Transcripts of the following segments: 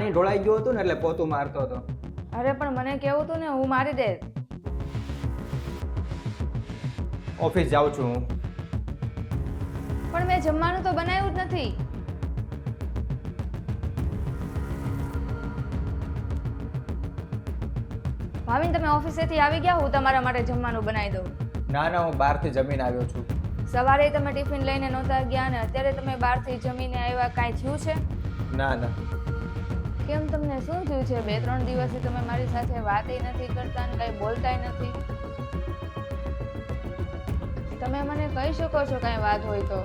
પાણી ઢોળાઈ ગયું હતું ને એટલે પોતું મારતો હતો. અરે પણ મને કેવું હતું ને, હું મારી દે. ઓફિસ જાઉં છું હું. પણ મેં જમવાનું તો બનાવ્યું જ નથી. ભાવિન, તમે ઓફિસેથી આવી ગયા, હું તમારા માટે જમવાનું બનાવી દઉં. ના ના, હું બહારથી જમીને આવ્યો છું. સવારે તમે ટિફિન લઈને નહોતા ગયા ને અત્યારે તમે બહારથી જમીને આવ્યા, કાંઈ થયું છે? ના ના. કેમ, તમને શું થયું છે? 2-3 દિવસથી તમે મારી સાથે વાતય નથી કરતા ને કાંઈ બોલતાય નથી. તમે મને કહી શકો છો કાંઈ વાત હોય તો?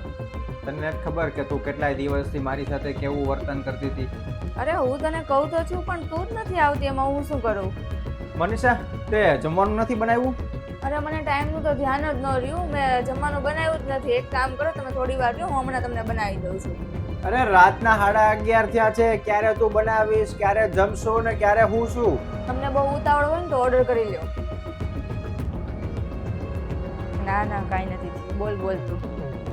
તને નથી ખબર કે તું કેટલાય દિવસથી મારી સાથે કેવું વર્તન કરતી હતી? અરે હું તને કહું તો છું પણ તું જ નથી આવતી, એમાં હું શું કરું? મનીષા, તે જમવાનું નથી બનાવ્યું? અરે મને ટાઈમનું તો ધ્યાન જ ન રહ્યું, મેં જમવાનું બનાવ્યું જ નથી. એક કામ કરો, તમે થોડી વાર રહ્યો, હું હમણાં તમને બનાવી દઉં છું. અરે રાતના 11:30 થયા છે, ક્યારે તું બનાવીશ, ક્યારે જમશો ને ક્યારે હું શું? તમને બહુ ઉતાવળ હોય ને તો ઓર્ડર કરી લ્યો. ના ના, કાંઈ નથી થયું. બોલ બોલ તું.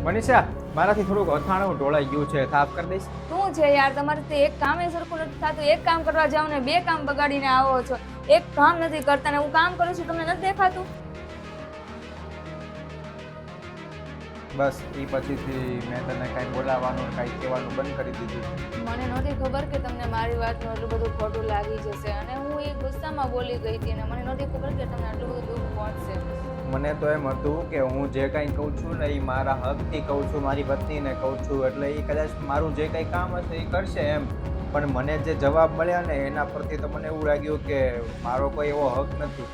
મનીષા, મારાથી થોડુંક અથાણું ઢોળાઈ ગયું છે, સાફ કરી દઈશ? શું છે યાર, તમારે એક કામે સરખું નથી થતું. એક કામ કરવા જાવ ને 2 કામ બગાડીને આવો છો. એક કામ નથી કરતા ને હું કામ કરું છું, તમને નથી દેખાતું? બસ એ પછીથી મેં તને કાંઈ બોલાવવાનું કાંઈ કહેવાનું બંધ કરી દીધું. મને નહોતી ખબર કે તમને મારી વાતનું એટલું બધું ખોટું લાગી જશે, અને હું એ ગુસ્સામાં બોલી ગઈ હતી અને મને નહોતી ખબર કે તમને આટલું બધું દુઃખ પહોંચશે. મને તો એમ હતું કે હું જે કાંઈ કહું છું ને એ મારા હકથી કહું છું, મારી પત્નીને કહું છું, એટલે એ કદાચ મારું જે કાંઈ કામ હશે એ કરશે એમ. પણ મને જે જવાબ મળ્યા ને એના પરથી તો મને એવું લાગ્યું કે મારો કોઈ એવો હક નથી.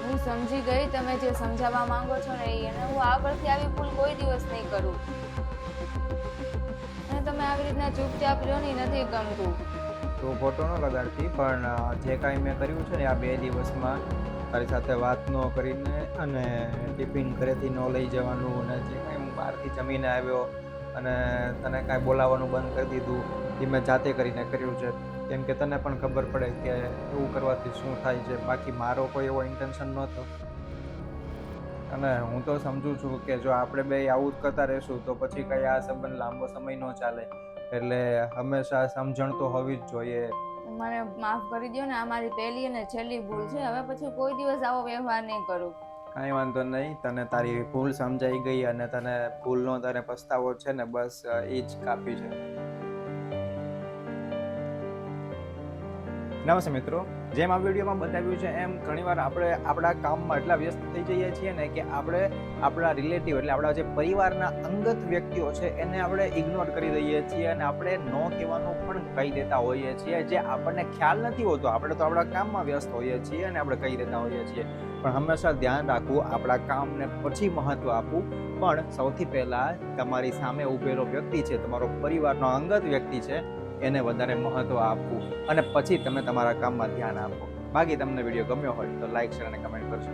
હું સમજી ગઈ તમે જે સમજાવવા માંગો છો ને એ, અને હું આગળથી આવી ભૂલ કોઈ દિવસ નહીં કરું. અને તમે આવી રીતના ચૂપચાપ રહ્યો ને એ નથી ગમતું. તો ફોટો ન લગાડતી, પણ જે કાંઈ મેં કર્યું છે ને આ 2 દિવસમાં તારી સાથે વાત ન કરીને અને ટિફિન ઘરેથી ન લઈ જવાનું અને જે કાંઈ હું બહારથી જમીને આવ્યો અને તને કાંઈ બોલાવવાનું બંધ કરી દીધું એ મેં જાતે કરીને કર્યું છે. કેમ કે તને પણ ખબર પડે કે એવું કરવાથી શું થાય છે. બાકી મારો કોઈ એવો ઇન્ટેન્શન નહોતો. અને હું તો સમજુ છું કે જો આપણે બે આવું જ કરતા રહીશું તો પછી કંઈ આ સંબંધ લાંબો સમય ન ચાલે. એટલે હંમેશા સમજણ તો હોવી જ જોઈએ. મને માફ કરી દો ને, આ મારી પહેલી અને છેલ્લી ભૂલ છે. હવે પછી કોઈ દિવસ આવો વ્યવહાર નહીં કરું. કાંઈ વાંધો નહીં, તને તારી ભૂલ સમજાઈ ગઈ અને તને ભૂલનો તને પસ્તાવો છે ને, બસ એ જ કાફી છે. નમસ્તે મિત્રો, જેમ આ વિડીયોમાં બતાવ્યું છે એમ ઘણીવાર આપણે આપણા કામમાં એટલા વ્યસ્ત થઈ જઈએ છીએ ને કે આપણે આપણા રિલેટિવ એટલે આપણા જે પરિવારના અંગત વ્યક્તિઓ છે એને આપણે ઇગ્નોર કરી દઈએ છીએ અને આપણે ન કહેવાનું પણ કહી દેતા હોઈએ છીએ, જે આપણને ખ્યાલ નથી હોતો. આપણે તો આપણા કામમાં વ્યસ્ત હોઈએ છીએ અને આપણે કહી દેતા હોઈએ છીએ. પણ હંમેશા ધ્યાન રાખવું, આપણા કામને પછી મહત્વ આપવું, પણ સૌથી પહેલાં તમારી સામે ઊભેલો વ્યક્તિ છે, તમારો પરિવારનો અંગત વ્યક્તિ છે, એને વધારે મહત્વ આપવું અને પછી તમે તમારા કામમાં ધ્યાન આપો. બાકી તમને વિડીયો ગમ્યો હોય તો લાઈક, શેર અને કમેન્ટ કરજો.